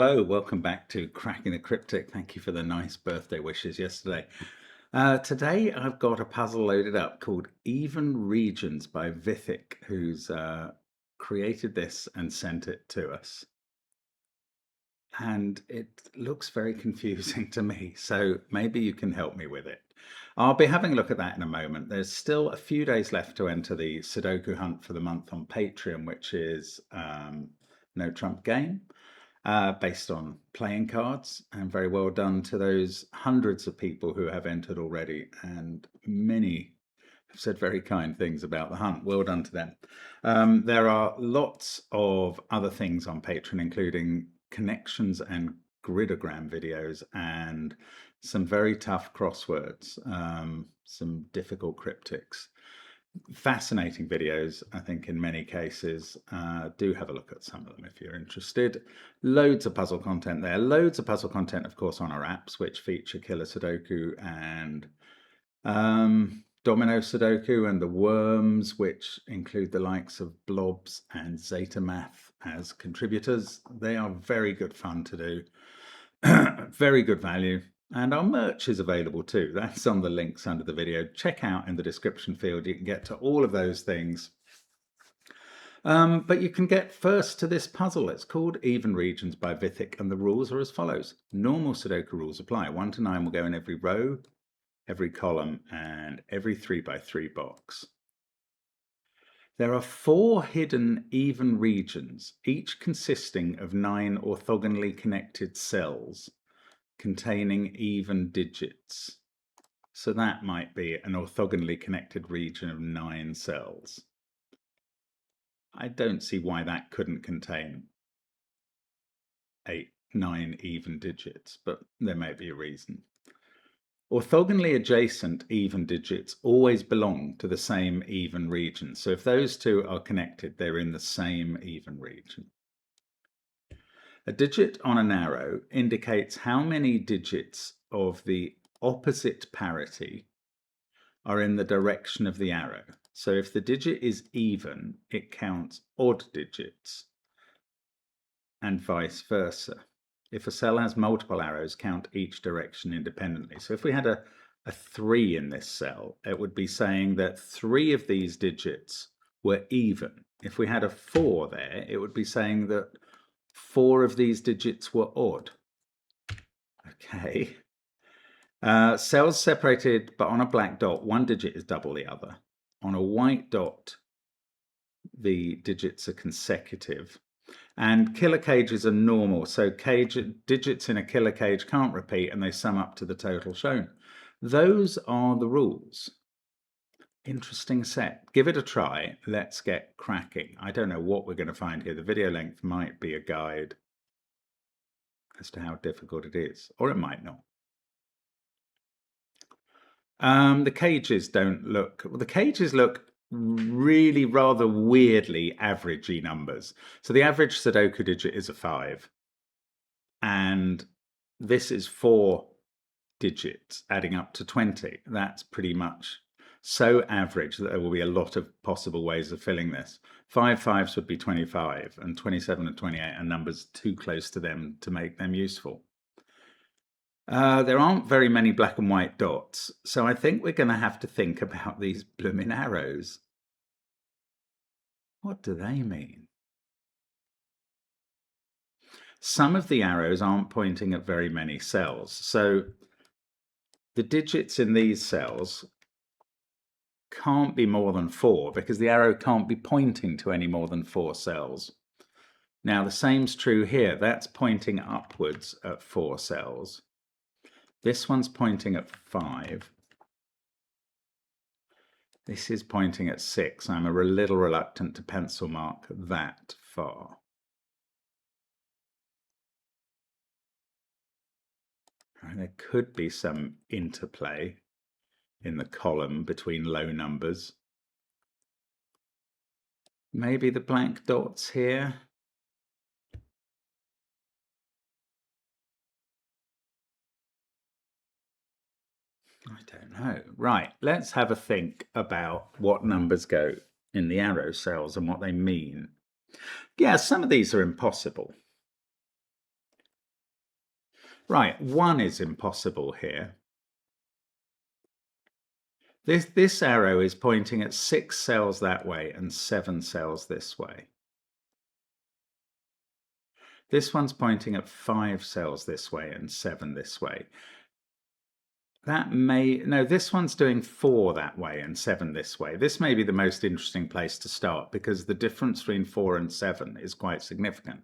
Hello, welcome back to Cracking the Cryptic. Thank you for the nice birthday wishes yesterday. Today I've got a puzzle loaded up called Even Regions by Vithic, who's created this and sent it to us. And it looks very confusing to me, so maybe you can help me with it. I'll be having a look at that in a moment. There's still a few days left to enter the Sudoku hunt for the month on Patreon, which is No Trump Game. Based on playing cards, and very well done to those hundreds of people who have entered already, and many have said very kind things about the hunt. Well done to them. There are lots of other things on Patreon, including connections and gridogram videos and some very tough crosswords, some difficult cryptics. Fascinating videos, I think, in many cases. Do have a look at some of them if you're interested. Loads of puzzle content there. Loads of puzzle content, of course, on our apps, which feature Killer Sudoku and Domino Sudoku, and the Worms, which include the likes of Blobz and Zetamath as contributors. They are very good fun to do. Very good value. And our merch is available too. That's on the links under the video. Check out in the description field. You can get to all of those things. But you can get first to this puzzle. It's called Even Regions by Vithic, and the rules are as follows. Normal Sudoku rules apply. 1 to 9 will go in every row, every column, and every 3x3 box. There are 4 hidden even regions, each consisting of 9 orthogonally connected cells containing even digits. So that might be an orthogonally connected region of 9 cells. I don't see why that couldn't contain 9 even digits, but there may be a reason. Orthogonally adjacent even digits always belong to the same even region. So if those two are connected, they're in the same even region. A digit on an arrow indicates how many digits of the opposite parity are in the direction of the arrow. So if the digit is even, it counts odd digits, and vice versa. If a cell has multiple arrows, count each direction independently. So if we had a 3 in this cell, it would be saying that 3 of these digits were even. If we had a 4 there, it would be saying that 4 of these digits were odd. Okay. Cells separated but on a black dot, one digit is double the other. On a white dot, the digits are consecutive. And killer cages are normal, so digits in a killer cage can't repeat, and they sum up to the total shown. Those are the rules. Interesting set. Give it a try. Let's get cracking. I don't know what we're going to find here. The video length might be a guide as to how difficult it is, or it might not. The cages don't look... Well, the cages look really rather weirdly averagey numbers. So the average Sudoku digit is a 5. And this is 4 digits adding up to 20. That's pretty much so average that there will be a lot of possible ways of filling this. 5 5s would be 25, and 27 and 28 are numbers too close to them to make them useful. There aren't very many black and white dots, so I think we're going to have to think about these blooming arrows. What do they mean? Some of the arrows aren't pointing at very many cells, so the digits in these cells can't be more than 4 because the arrow can't be pointing to any more than 4 cells. Now the same's true here. That's pointing upwards at 4 cells. This one's pointing at 5. This is pointing at 6. I'm a little reluctant to pencil mark that far. Right, there could be some interplay in the column between low numbers. Maybe the blank dots here. I don't know. Right, let's have a think about what numbers go in the arrow cells and what they mean. Yeah, some of these are impossible. Right, 1 is impossible here. This arrow is pointing at 6 cells that way and 7 cells this way. This one's pointing at 5 cells this way and 7 this way. This one's doing 4 that way and 7 this way. This may be the most interesting place to start because the difference between 4 and 7 is quite significant.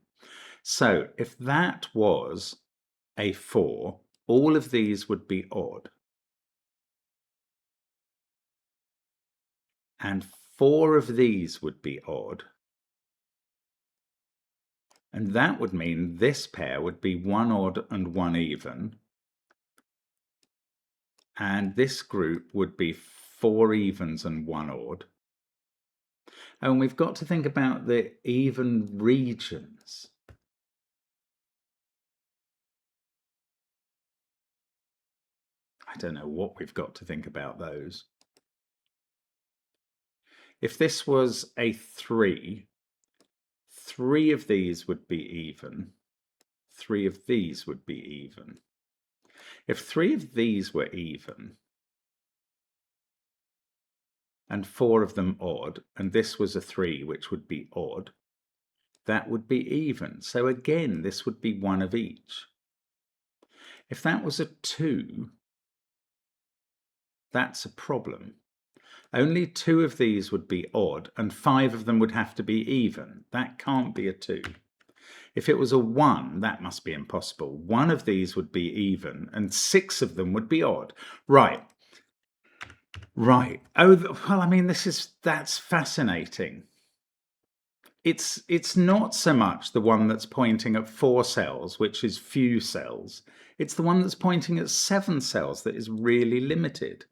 So if that was a 4, all of these would be odd. And 4 of these would be odd. And that would mean this pair would be 1 odd and 1 even. And this group would be 4 evens and 1 odd. And we've got to think about the even regions. I don't know what we've got to think about those. If this was a 3, 3 of these would be even. 3 of these would be even. If 3 of these were even, and 4 of them odd, and this was a 3, which would be odd, that would be even. So again, this would be 1 of each. If that was a 2, that's a problem. Only 2 of these would be odd, and 5 of them would have to be even. That can't be a 2. If it was a 1, that must be impossible. 1 of these would be even, and 6 of them would be odd. Right. Right. Oh, well, I mean, that's fascinating. It's not so much the one that's pointing at 4 cells, which is few cells. It's the one that's pointing at 7 cells that is really limited.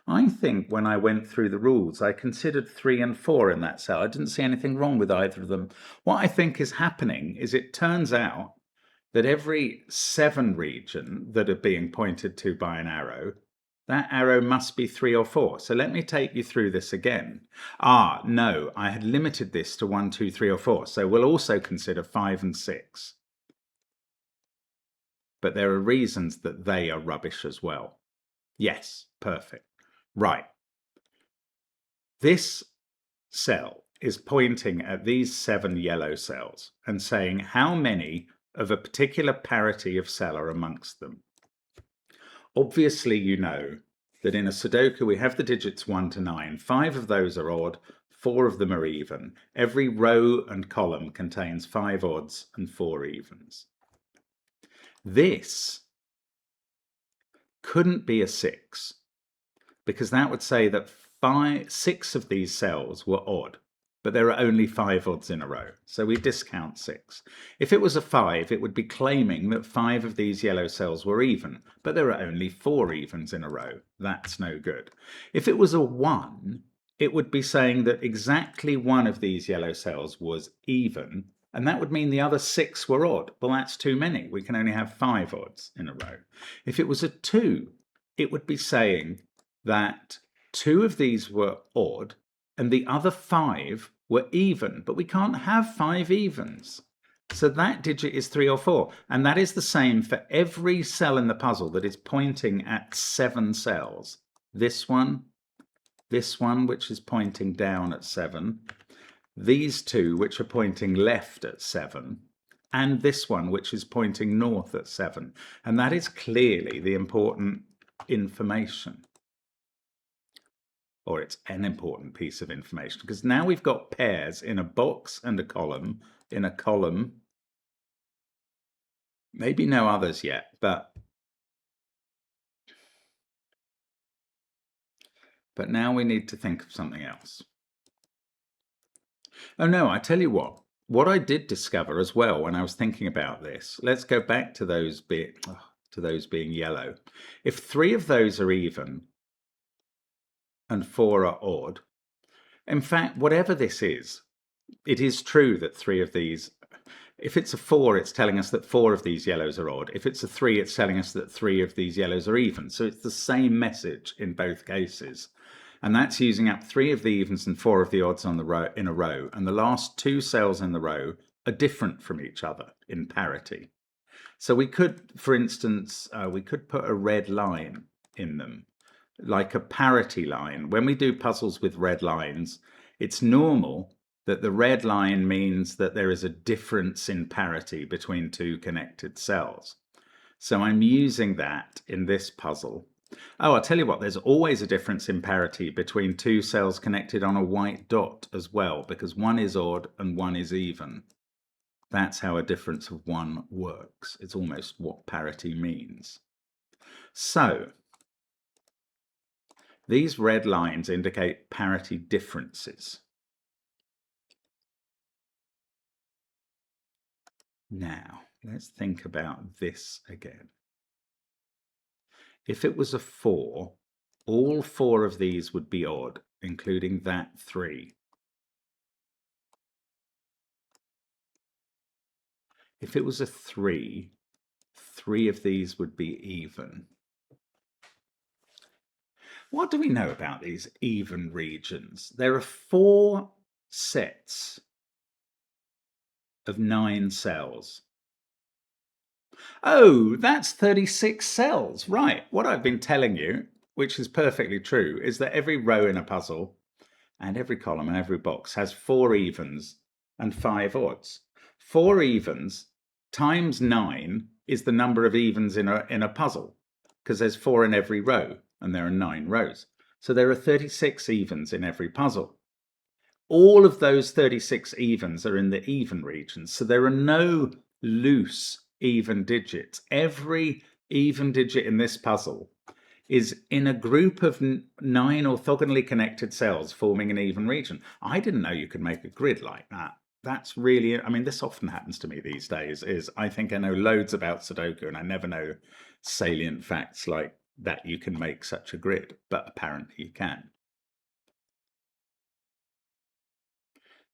I think when I went through the rules, I considered 3 and 4 in that cell. I didn't see anything wrong with either of them. What I think is happening is it turns out that every 7 region that are being pointed to by an arrow, that arrow must be 3 or 4. So let me take you through this again. No, I had limited this to 1, 2, 3, or 4. So we'll also consider 5 and 6. But there are reasons that they are rubbish as well. Yes, perfect. Right. This cell is pointing at these 7 yellow cells and saying how many of a particular parity of cell are amongst them. Obviously, you know that in a Sudoku we have the digits 1 to 9. 5 of those are odd, 4 of them are even. Every row and column contains 5 odds and 4 evens. This couldn't be a 6, because that would say that 6 of these cells were odd, but there are only 5 odds in a row, so we discount 6. If it was a 5, it would be claiming that 5 of these yellow cells were even, but there are only 4 evens in a row. That's no good. If it was a 1, it would be saying that exactly 1 of these yellow cells was even, and that would mean the other 6 were odd. Well, that's too many. We can only have 5 odds in a row. If it was a 2, it would be saying that 2 of these were odd and the other 5 were even, but we can't have 5 evens. So that digit is 3 or 4, and that is the same for every cell in the puzzle that is pointing at 7 cells. This one, which is pointing down at 7, these 2, which are pointing left at 7, and this one, which is pointing north at 7. And that is clearly the important information. Or it's an important piece of information, because now we've got pairs in a box and a column, in a column, maybe no others yet, but now we need to think of something else. Oh no, I tell you what I did discover as well when I was thinking about this, let's go back to those being yellow. If 3 of those are even, and 4 are odd. In fact, whatever this is, it is true that 3 of these, if it's a 4, it's telling us that 4 of these yellows are odd. If it's a 3, it's telling us that 3 of these yellows are even. So it's the same message in both cases. And that's using up 3 of the evens and 4 of the odds in a row. And the last 2 cells in the row are different from each other in parity. So we could, for instance, we could put a red line in them, like a parity line. When we do puzzles with red lines, it's normal that the red line means that there is a difference in parity between two connected cells. So I'm using that in this puzzle. Oh, I'll tell you what, there's always a difference in parity between two cells connected on a white dot as well, because one is odd and one is even. That's how a difference of one works. It's almost what parity means. So these red lines indicate parity differences. Now, let's think about this again. If it was a 4, all 4 of these would be odd, including that 3. If it was a 3, 3 of these would be even. What do we know about these even regions? There are 4 sets of 9 cells. Oh, that's 36 cells. Right. What I've been telling you, which is perfectly true, is that every row in a puzzle and every column and every box has 4 evens and 5 odds. 4 evens times 9 is the number of evens in a puzzle, because there's 4 in every row and there are 9 rows. So there are 36 evens in every puzzle. All of those 36 evens are in the even region, so there are no loose even digits. Every even digit in this puzzle is in a group of 9 orthogonally connected cells forming an even region. I didn't know you could make a grid like that. That's really, I mean, this often happens to me these days, is I think I know loads about Sudoku and I never know salient facts like that you can make such a grid, but apparently you can.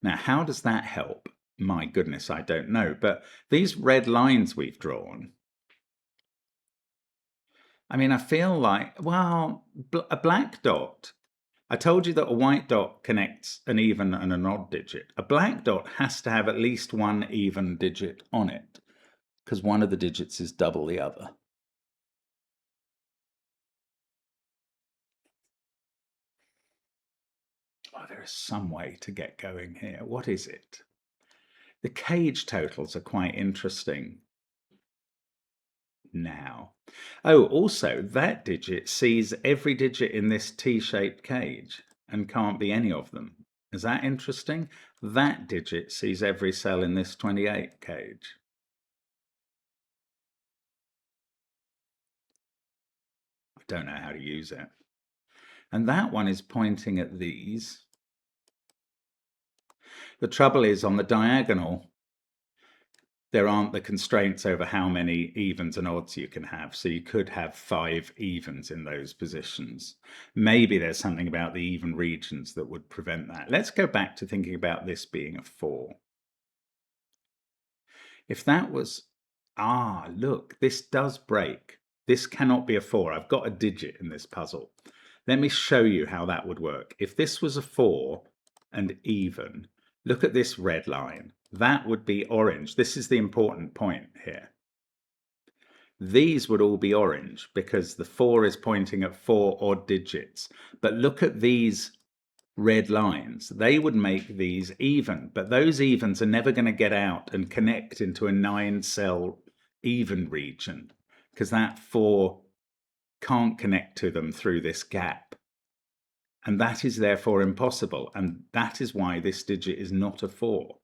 Now, how does that help? My goodness, I don't know. But these red lines we've drawn, I mean, I feel like, well, a black dot, I told you that a white dot connects an even and an odd digit. A black dot has to have at least one even digit on it, because one of the digits is double the other. Oh, there is some way to get going here. What is it? The cage totals are quite interesting now. Oh, also, that digit sees every digit in this T-shaped cage and can't be any of them. Is that interesting? That digit sees every cell in this 28 cage. I don't know how to use it. And that one is pointing at these. The trouble is, on the diagonal, there aren't the constraints over how many evens and odds you can have. So you could have 5 evens in those positions. Maybe there's something about the even regions that would prevent that. Let's go back to thinking about this being a 4. If that was, look, this does break. This cannot be a 4. I've got a digit in this puzzle. Let me show you how that would work. If this was a 4 and even, look at this red line. That would be orange. This is the important point here. These would all be orange because the 4 is pointing at 4 odd digits. But look at these red lines. They would make these even, but those evens are never going to get out and connect into a 9-cell even region because that 4 can't connect to them through this gap. And that is therefore impossible. And that is why this digit is not a 4.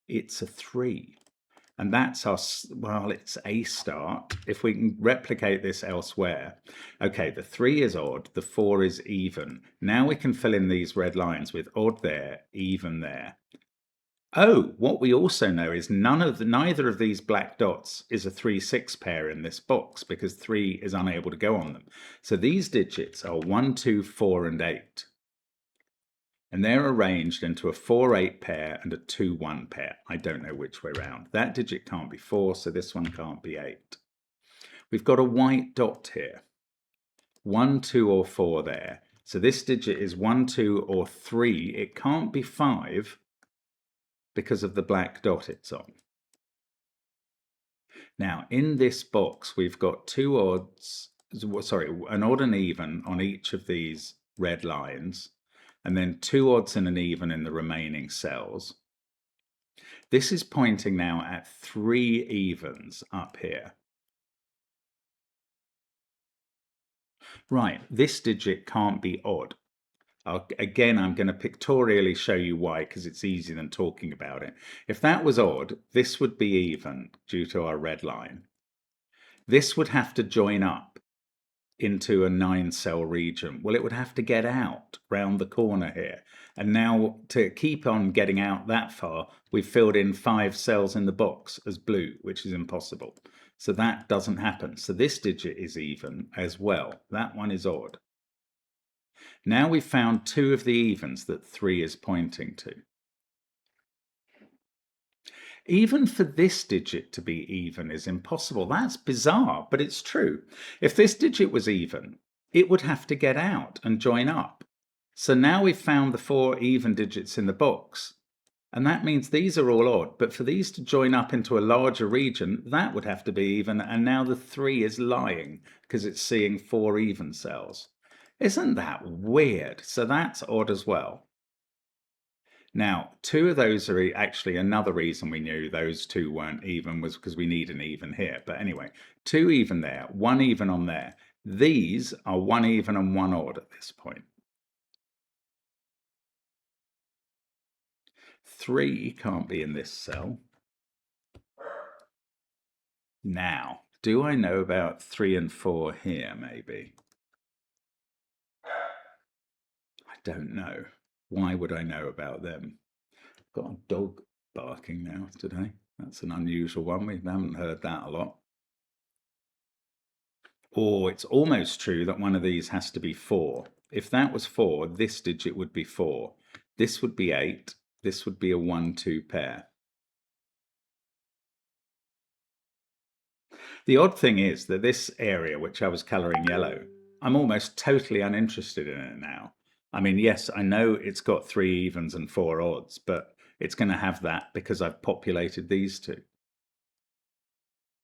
It's a 3. And that's our, well, it's a start. If we can replicate this elsewhere. Okay, the 3 is odd, the 4 is even. Now we can fill in these red lines with odd there, even there. Oh, what we also know is neither of these black dots is a 3-6 pair in this box because 3 is unable to go on them. So these digits are 1, 2, 4, and 8. And they're arranged into a 4-8 pair and a 2-1 pair. I don't know which way round. That digit can't be 4, so this one can't be 8. We've got a white dot here. 1, 2, or 4 there. So this digit is 1, 2, or 3. It can't be 5 because of the black dot it's on. Now, in this box, we've got two odds, sorry, an odd and even on each of these red lines, and then two odds and an even in the remaining cells. This is pointing now at 3 evens up here. Right, this digit can't be odd. Again, I'm going to pictorially show you why, because it's easier than talking about it. If that was odd, this would be even due to our red line. This would have to join up into a 9-cell region. Well, it would have to get out round the corner here. And now to keep on getting out that far, we've filled in 5 cells in the box as blue, which is impossible. So that doesn't happen. So this digit is even as well. That one is odd. Now we've found 2 of the evens that 3 is pointing to. Even for this digit to be even is impossible. That's bizarre, but it's true. If this digit was even, it would have to get out and join up. So now we've found the 4 even digits in the box, and that means these are all odd, but for these to join up into a larger region, that would have to be even, and now the 3 is lying because it's seeing 4 even cells. Isn't that weird? So that's odd as well. Now, 2 of those are actually another reason we knew those 2 weren't even was because we need an even here. But anyway, 2 even there, 1 even on there. These are 1 even and 1 odd at this point. 3 can't be in this cell. Now, do I know about 3 and 4 here, maybe? I don't know. Why would I know about them? I've got a dog barking now today. That's an unusual one. We haven't heard that a lot. Or it's almost true that one of these has to be 4. If that was 4, this digit would be 4. This would be 8. This would be a 1-2 pair. The odd thing is that this area, which I was colouring yellow, I'm almost totally uninterested in it now. I mean, yes, I know it's got 3 evens and 4 odds, but it's going to have that because I've populated these 2.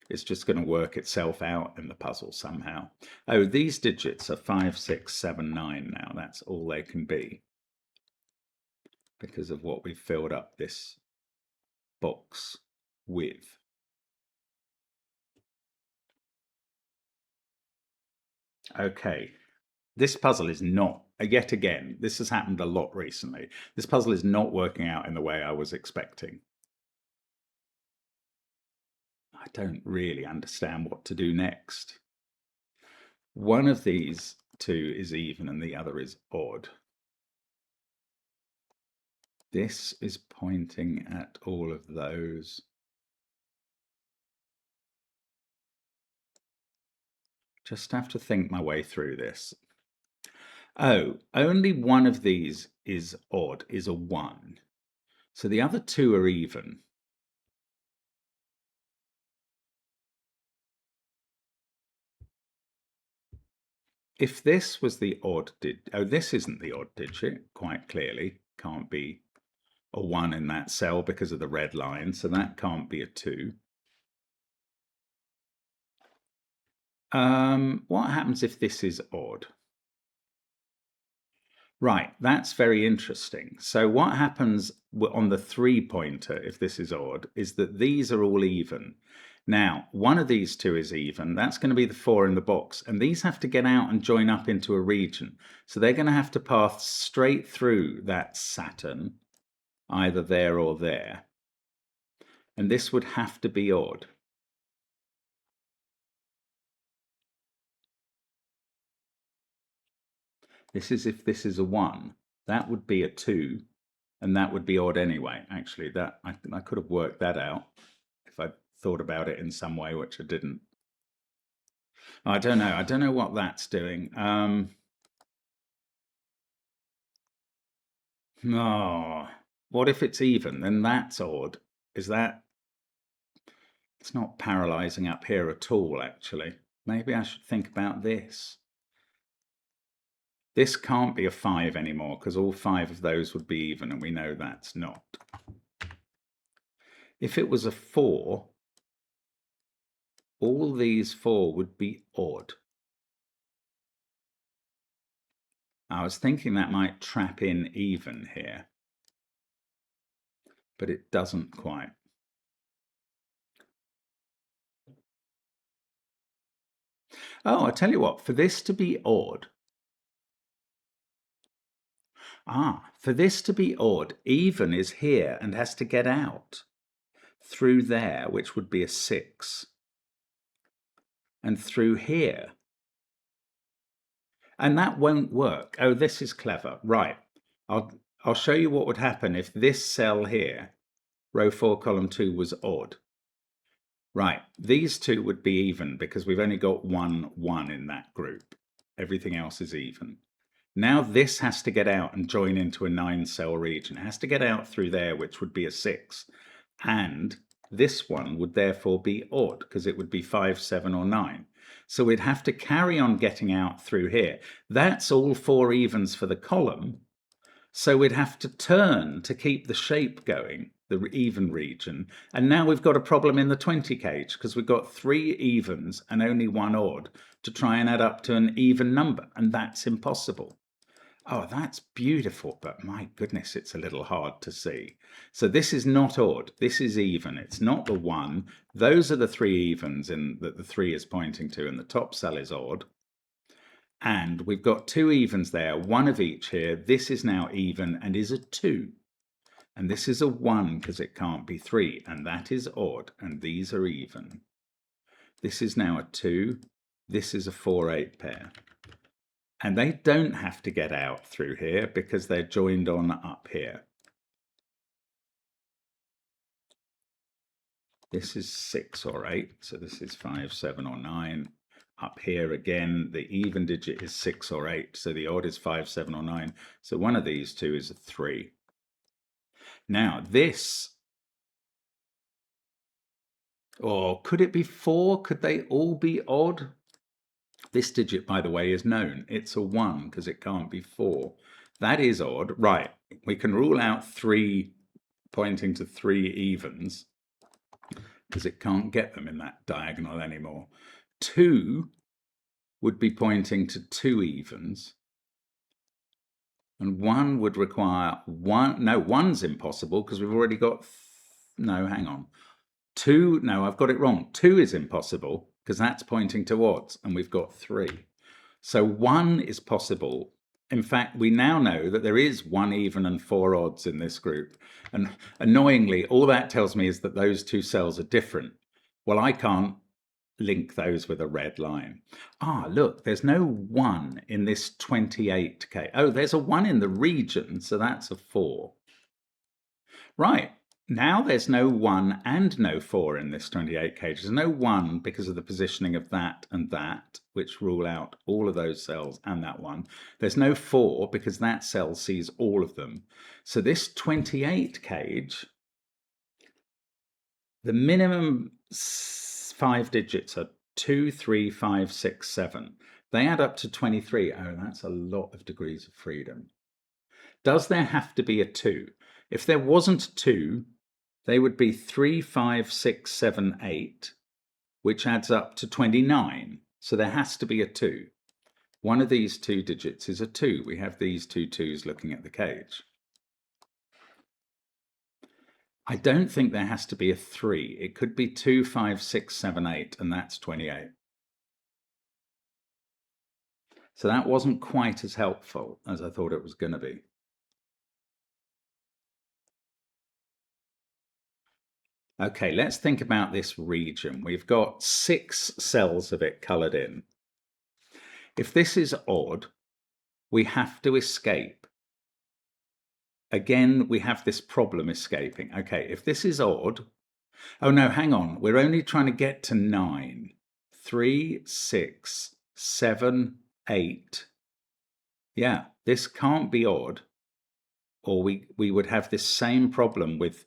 It's just going to work itself out in the puzzle somehow. Oh, these digits are 5, 6, 7, 9 now. That's all they can be because of what we've filled up this box with. Okay, this puzzle is not, yet again, this has happened a lot recently. This puzzle is not working out in the way I was expecting. I don't really understand what to do next. One of these 2 is even and the other is odd. This is pointing at all of those. Just have to think my way through this. Oh, only one of these is odd, is a 1. So the other 2 are even. If this was the odd digit, oh, this isn't the odd digit, quite clearly. Can't be a 1 in that cell because of the red line, so that can't be a 2. What happens if this is odd? Right, that's very interesting. So what happens on the 3 pointer, if this is odd, is that these are all even. Now, one of these 2 is even. That's going to be the 4 in the box. And these have to get out and join up into a region. So they're going to have to pass straight through that Saturn, either there or there. And this would have to be odd. This is if this is a 1. That would be a 2. And that would be odd anyway. Actually, that I could have worked that out if I thought about it in some way, which I didn't. I don't know. I don't know what that's doing. Oh, what if it's even? Then that's odd. Is that? It's not paralyzing up here at all, actually. Maybe I should think about this. This can't be a 5 anymore because all 5 of those would be even, and we know that's not. If it was a 4, all these 4 would be odd. I was thinking that might trap in even here, but it doesn't quite. Oh, I tell you what, for this to be odd, for this to be odd, even is here and has to get out through there, which would be a 6, and through here. And that won't work. Oh, this is clever. Right. I'll show you what would happen if this cell here, row 4, column 2, was odd. Right, these 2 would be even because we've only got 1, 1 in that group. Everything else is even. Now this has to get out and join into a 9-cell region. It has to get out through there, which would be a 6. And this one would therefore be odd because it would be 5, 7, or 9. So we'd have to carry on getting out through here. That's all 4 evens for the column. So we'd have to turn to keep the shape going, the even region. And now we've got a problem in the 20 cage because we've got 3 evens and only 1 odd to try and add up to an even number. And that's impossible. Oh, that's beautiful, but my goodness, it's a little hard to see. So this is not odd, this is even. It's not the 1. Those are the 3 evens that the 3 is pointing to, and the top cell is odd. And we've got 2 evens there, 1 of each here. This is now even and is a 2. And this is a 1 because it can't be 3, and that is odd, and these are even. This is now a 2. This is a 4, 8 pair. And they don't have to get out through here because they're joined on up here. This is 6 or 8, so this is 5, 7, or 9. Up here again, the even digit is 6 or 8, so the odd is 5, 7, or 9. So one of these 2 is a 3. Now this, or could it be 4? Could they all be odd? This digit, by the way, is known. It's a 1 because it can't be 4. That is odd. Right, we can rule out 3 pointing to 3 evens because it can't get them in that diagonal anymore. 2 would be pointing to 2 evens. And 1 would require 1. No, 1's impossible because we've already got... No, hang on. 2, no, I've got it wrong. 2 is impossible because that's pointing to odds, and we've got 3. So 1 is possible. In fact, we now know that there is 1 even and 4 odds in this group. And annoyingly, all that tells me is that those 2 cells are different. Well, I can't link those with a red line. Ah, look, there's no 1 in this 28K. Oh, there's a 1 in the region, so that's a 4. Right. Now there's no 1 and no 4 in this 28 cage. There's no 1 because of the positioning of that and that, which rule out all of those cells and that one. There's no 4 because that cell sees all of them. So this 28 cage, the minimum 5 digits are 2, 3, 5, 6, 7. They add up to 23. Oh, that's a lot of degrees of freedom. Does there have to be a 2? If there wasn't a 2, they would be 3, 5, 6, 7, 8, which adds up to 29. So there has to be a 2. One of these 2 digits is a 2. We have these 2 2s looking at the cage. I don't think there has to be a 3. It could be 2, 5, 6, 7, 8, and that's 28. So that wasn't quite as helpful as I thought it was going to be. Okay, let's think about this region. We've got 6 cells of it colored in. If this is odd, we have to escape. Again, we have this problem escaping. Okay, if this is odd, oh no, hang on. We're only trying to get to 9. 3, 6, 7, 8. Yeah, this can't be odd, or we would have this same problem with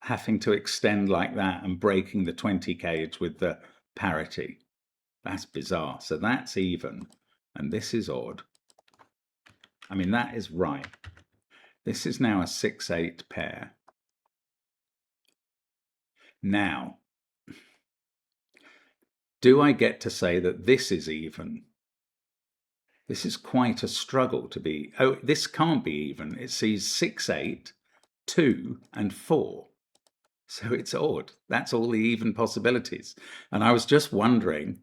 having to extend like that and breaking the 20 cage with the parity. That's bizarre. So that's even, and this is odd. I mean, that is right. This is now a 6, 8 pair. Now, do I get to say that this is even? This is quite a struggle to be. Oh, this can't be even. It sees 6, 8, 2, and 4. So it's odd. That's all the even possibilities. And I was just wondering,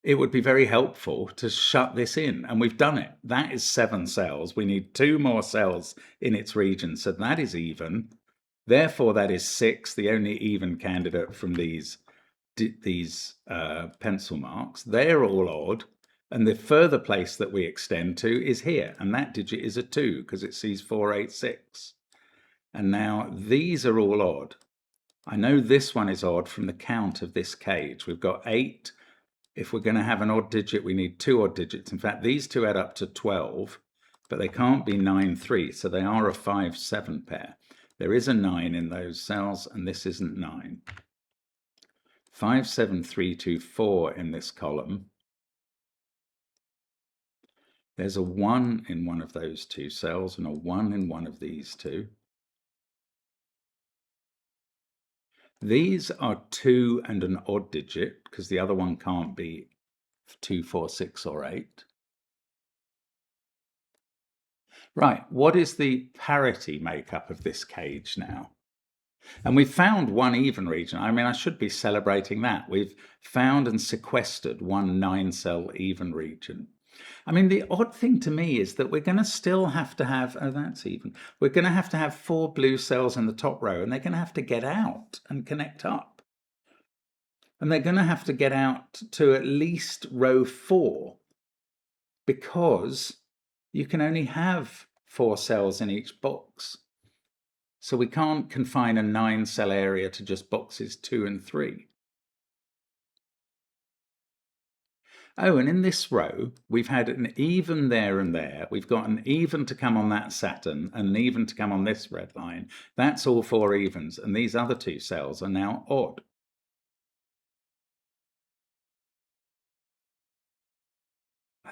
it would be very helpful to shut this in. And we've done it. That is 7 cells. We need 2 more cells in its region. So that is even. Therefore, that is 6, the only even candidate from these pencil marks. They're all odd. And the further place that we extend to is here. And that digit is a 2 because it sees 4, 8, 6. And now these are all odd. I know this one is odd from the count of this cage. We've got 8. If we're going to have an odd digit, we need 2 odd digits. In fact, these two add up to 12, but they can't be 9, 3. So they are a 5, 7 pair. There is a 9 in those cells, and this isn't 9. 5, 7, 3, 2, 4 in this column. There's a 1 in one of those 2 cells and a 1 in one of these 2. These are 2 and an odd digit because the other one can't be 2, 4, 6, or 8. Right, what is the parity makeup of this cage now? And we've found one even region. I mean, I should be celebrating that. We've found and sequestered one 9-cell even region. I mean, the odd thing to me is that we're going to still have to have, oh, that's even. We're going to have 4 blue cells in the top row, and they're going to have to get out and connect up. And they're going to have to get out to at least row 4, because you can only have 4 cells in each box. So we can't confine a 9-cell area to just boxes 2 and 3. Oh, and in this row, we've had an even there and there. We've got an even to come on that Saturn and an even to come on this red line. That's all 4 evens. And these other 2 cells are now odd.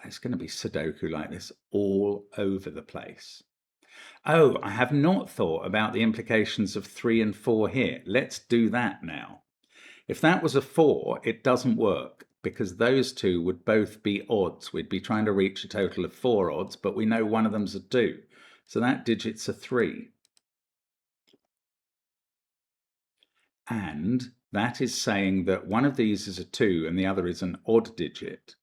It's going to be Sudoku like this all over the place. Oh, I have not thought about the implications of 3 and 4 here. Let's do that now. If that was a 4, it doesn't work, because those 2 would both be odds. We'd be trying to reach a total of 4 odds, but we know one of them's a 2. So that digit's a 3. And that is saying that one of these is a 2 and the other is an odd digit.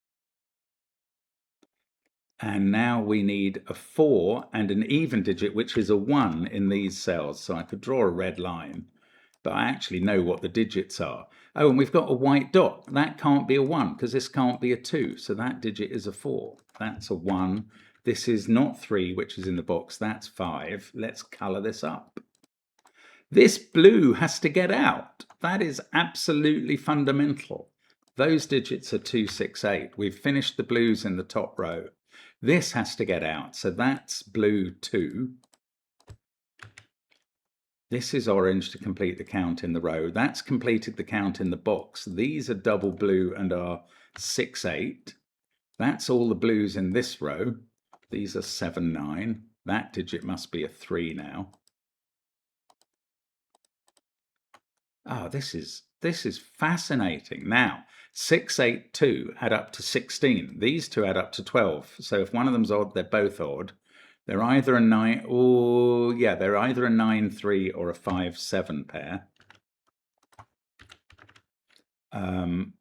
And now we need a 4 and an even digit, which is a 1 in these cells. So I could draw a red line, but I actually know what the digits are. Oh, and we've got a white dot. That can't be a 1 because this can't be a 2. So that digit is a 4. That's a 1. This is not 3, which is in the box. That's 5. Let's color this up. This blue has to get out. That is absolutely fundamental. Those digits are 2, 6, 8. We've finished the blues in the top row. This has to get out. So that's blue 2. This is orange to complete the count in the row. That's completed the count in the box. These are double blue and are 6, 8. That's all the blues in this row. These are 7, 9. That digit must be a 3 now. Oh, this is fascinating. Now, 6, 8, 2 add up to 16. These 2 add up to 12. So if one of them's odd, they're both odd. They're either a 9, oh yeah, they're either a 9, 3 or a 5, 7 pair.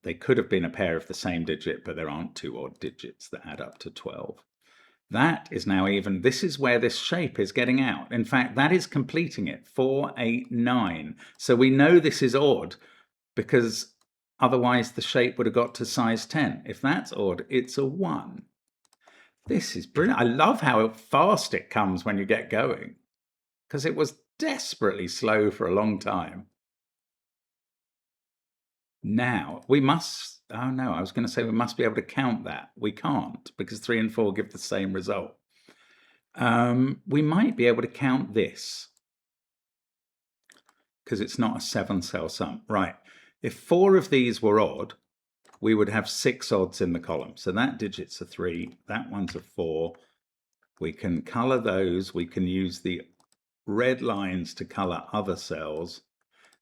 They could have been a pair of the same digit, but there aren't 2 odd digits that add up to 12. That is now even. This is where this shape is getting out. In fact, that is completing it. 4, 8, 9. So we know this is odd because otherwise the shape would have got to size 10. If that's odd, it's a 1. This is brilliant. I love how fast it comes when you get going, because it was desperately slow for a long time. Now we must, oh no, I was going to say we must be able to count that. We can't, because 3 and 4 give the same result. We might be able to count this, because it's not a 7-cell sum. Right, if 4 of these were odd, we would have 6 odds in the column. So that digit's a 3, that one's a 4. We can color those. We can use the red lines to color other cells.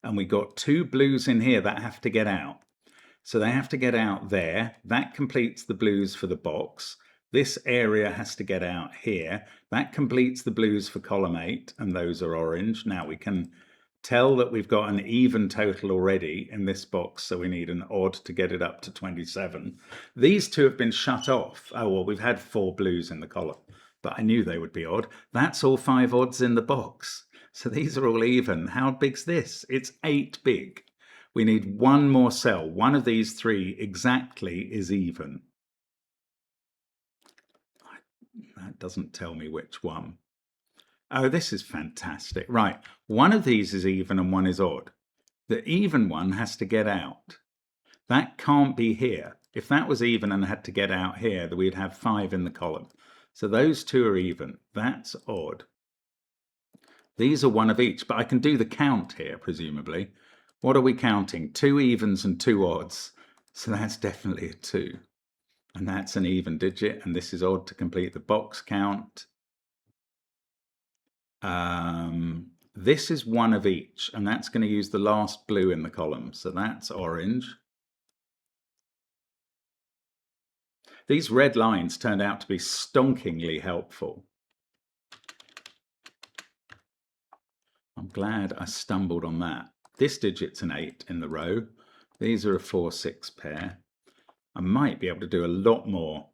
And we got 2 blues in here that have to get out. So they have to get out there. That completes the blues for the box. This area has to get out here. That completes the blues for column 8, and those are orange. Now we can tell that we've got an even total already in this box, so we need an odd to get it up to 27. These two have been shut off. Oh, well, we've had 4 blues in the column, but I knew they would be odd. That's all 5 odds in the box. So these are all even. How big's this? It's 8 big. We need one more cell. One of these 3 exactly is even. That doesn't tell me which one. Oh, this is fantastic. Right, one of these is even and one is odd. The even one has to get out. That can't be here. If that was even and had to get out here, then we'd have 5 in the column. So those 2 are even. That's odd. These are one of each, but I can do the count here, presumably. What are we counting? 2 evens and 2 odds. So that's definitely a 2. And that's an even digit, and this is odd to complete the box count. This is one of each, and that's going to use the last blue in the column, so that's orange. These red lines turned out to be stonkingly helpful. I'm glad I stumbled on that. This digit's an 8 in the row. These are a 4-6 pair. I might be able to do a lot more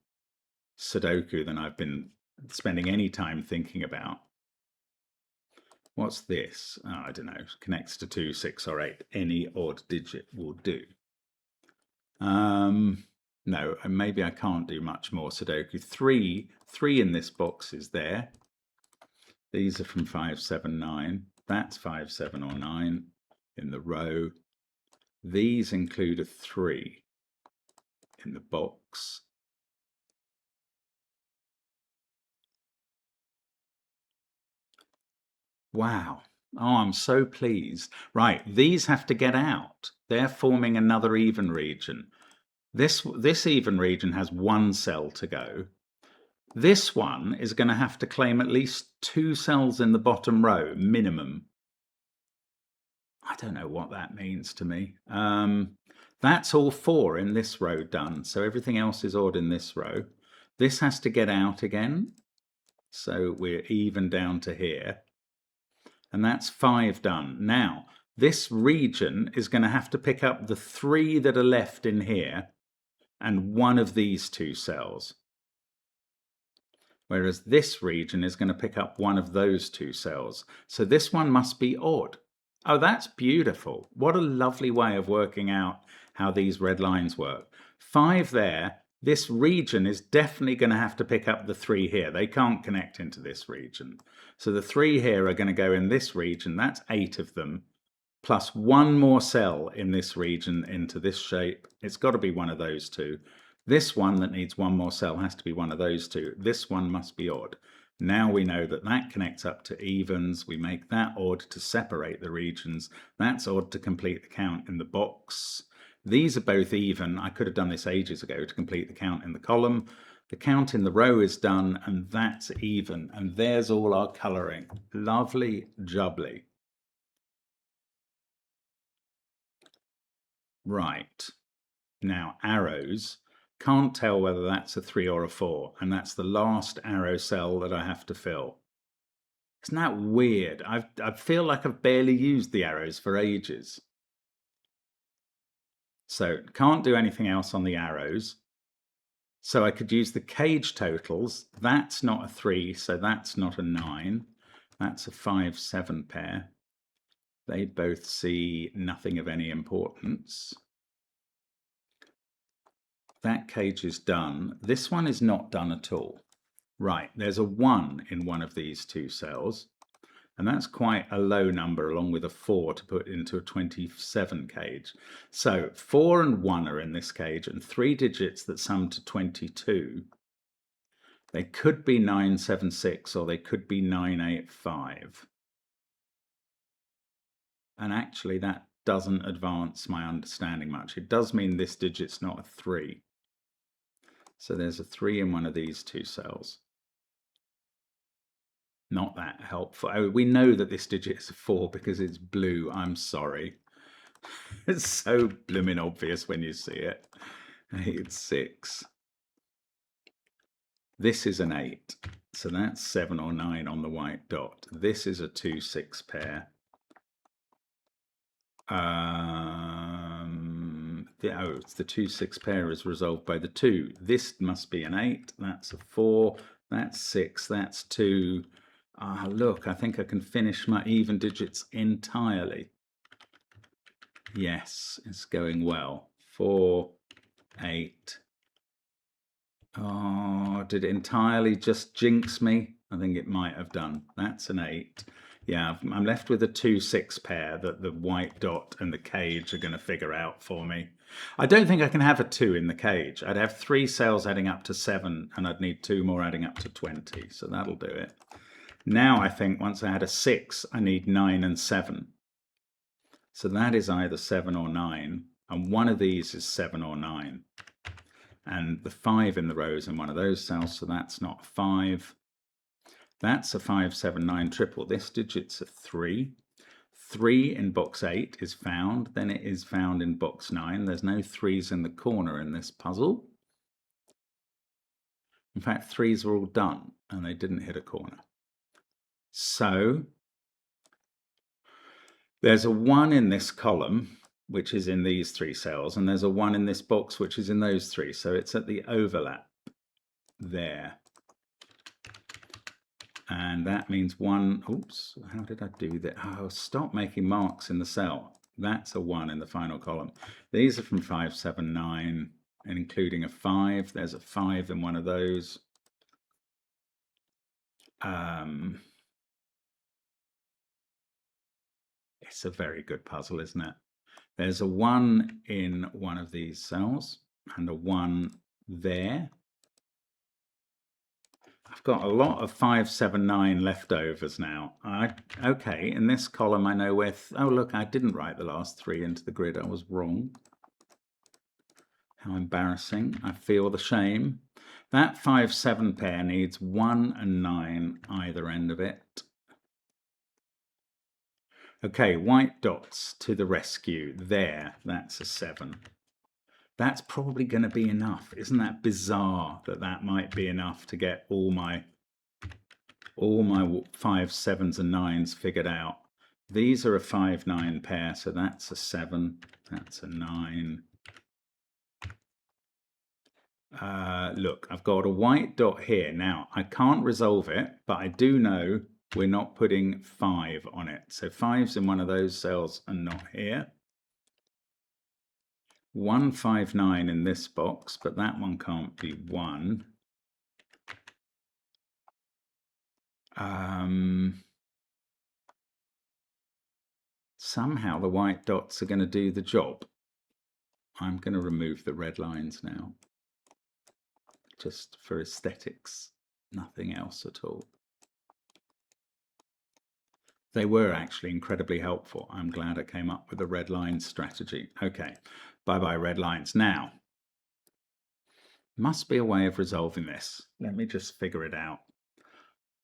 Sudoku than I've been spending any time thinking about. What's this? Oh, I don't know. Connects to 2, 6, or 8. Any odd digit will do. No, maybe I can't do much more Sudoku. 3 in this box is there. These are from 5, 7, 9. That's 5, 7, or 9 in the row. These include a 3 in the box. Wow. Oh, I'm so pleased. Right, these have to get out. They're forming another even region. This even region has 1 cell to go. This one is going to have to claim at least 2 cells in the bottom row, minimum. I don't know what that means to me. That's all 4 in this row done, so everything else is odd in this row. This has to get out again, so we're even down to here. And that's 5 done. Now, this region is going to have to pick up the 3 that are left in here and one of these 2 cells. Whereas this region is going to pick up one of those 2 cells. So this one must be odd. Oh, that's beautiful. What a lovely way of working out how these red lines work. 5 there. This region is definitely going to have to pick up the 3 here. They can't connect into this region. So the 3 here are going to go in this region. That's 8 of them. Plus 1 more cell in this region into this shape. It's got to be one of those 2. This one that needs 1 more cell has to be one of those 2. This one must be odd. Now we know that that connects up to evens. We make that odd to separate the regions. That's odd to complete the count in the box. These are both even. I could have done this ages ago to complete the count in the column. The count in the row is done, and that's even. And there's all our colouring. Lovely jubbly. Right. Now, arrows. Can't tell whether that's a 3 or a 4, and that's the last arrow cell that I have to fill. Isn't that weird? I feel like I've barely used the arrows for ages. So can't do anything else on the arrows. So I could use the cage totals. That's not a 3, so that's not a 9. That's a 5, 7 pair. They both see nothing of any importance. That cage is done. This one is not done at all. Right, there's a 1 in one of these 2 cells, and that's quite a low number along with a 4 to put into a 27 cage. So 4 and 1 are in this cage, and 3 digits that sum to 22. They could be 976 or they could be 985. And actually that doesn't advance my understanding much. It does mean this digit's not a 3. So there's a 3 in one of these 2 cells. Not that helpful. Oh, we know that this digit is a 4 because it's blue. I'm sorry. It's so blooming obvious when you see it. 8, 6. This is an 8. So that's 7 or 9 on the white dot. This is a 2, 6 pair. It's the 2, 6 pair is resolved by the 2. This must be an 8. That's a 4. That's 6. That's 2. Look, I think I can finish my even digits entirely. Yes, it's going well. 4, 8. Oh, did it entirely just jinx me? I think it might have done. That's an 8. Yeah, I'm left with a 2, 6 pair that the white dot and the cage are going to figure out for me. I don't think I can have a 2 in the cage. I'd have 3 cells adding up to 7, and I'd need 2 more adding up to 20. So that'll do it. Now I think once I had a 6, I need 9 and 7. So that is either 7 or 9. And one of these is 7 or 9. And the 5 in the row is in one of those cells, so that's not 5. That's a 5, 7, 9 triple. This digit's a 3. 3 in box 8 is found, then it is found in box 9. There's no 3s in the corner in this puzzle. In fact, 3s are all done, and they didn't hit a corner. So there's a 1 in this column, which is in these 3 cells, and there's a 1 in this box, which is in those 3. So it's at the overlap there. And that means 1, oops, how did I do that? Oh, stop making marks in the cell. That's a 1 in the final column. These are from 5, 7, 9, and including a 5. There's a 5 in one of those. It's a very good puzzle, isn't it? There's a 1 in one of these cells and a 1 there. I've got a lot of 5, 7, 9 leftovers now. Okay, in this column I know where... oh, look, I didn't write the last 3 into the grid. I was wrong. How embarrassing. I feel the shame. That 5, 7 pair needs 1 and 9 either end of it. Okay, white dots to the rescue. There, that's a 7. That's probably going to be enough. Isn't that bizarre that that might be enough to get all my 5, 7s and 9s figured out? These are a 5, 9 pair, so that's a 7. That's a 9. Look, I've got a white dot here. Now, I can't resolve it, but I do know we're not putting 5 on it. So 5's in one of those cells and not here. 1, 5, 9 in this box, but that one can't be 1. Somehow the white dots are going to do the job. I'm going to remove the red lines now, just for aesthetics, nothing else at all. They were actually incredibly helpful. I'm glad I came up with a red line strategy. Okay, bye-bye red lines. Now, must be a way of resolving this. Let me just figure it out.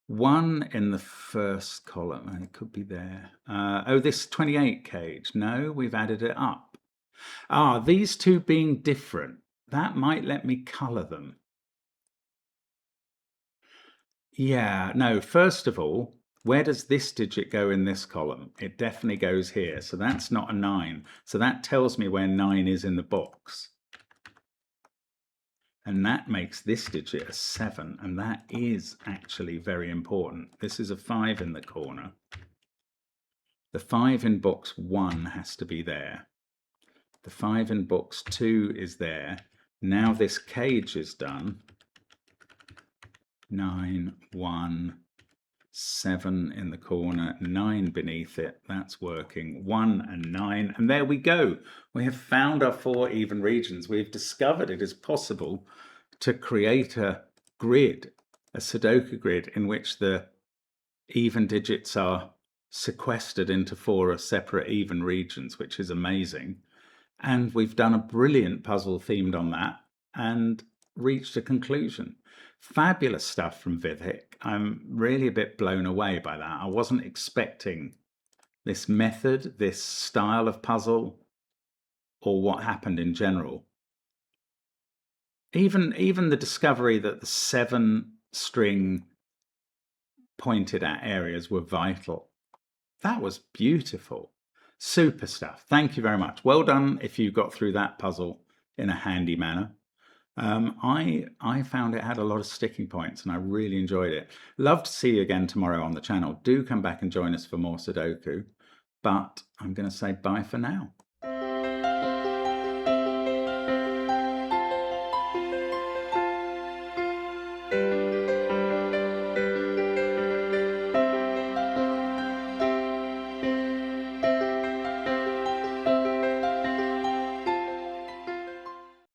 1 in the first column, it could be there. Oh, this 28 cage. No, we've added it up. These two being different, that might let me color them. Yeah, no, first of all, where does this digit go in this column? It definitely goes here, so that's not a 9. So that tells me where 9 is in the box. And that makes this digit a 7, and that is actually very important. This is a 5 in the corner. The 5 in box 1 has to be there. The 5 in box 2 is there. Now this cage is done. 9, 1, 7 in the corner, 9 beneath it. That's working. 1 and 9. And there we go. We have found our 4 even regions. We've discovered it is possible to create a grid, a Sudoku grid, in which the even digits are sequestered into 4 separate even regions, which is amazing. And we've done a brilliant puzzle themed on that and reached a conclusion. Fabulous stuff from Vivek. I'm really a bit blown away by that. I wasn't expecting this method, this style of puzzle. or what happened in general. Even the discovery that the 7-string pointed at areas were vital. That was beautiful. Super stuff. Thank you very much. Well done if you got through that puzzle in a handy manner. I found it had a lot of sticking points and I really enjoyed it. Love to see you again tomorrow on the channel. Do come back and join us for more Sudoku, but I'm going to say bye for now.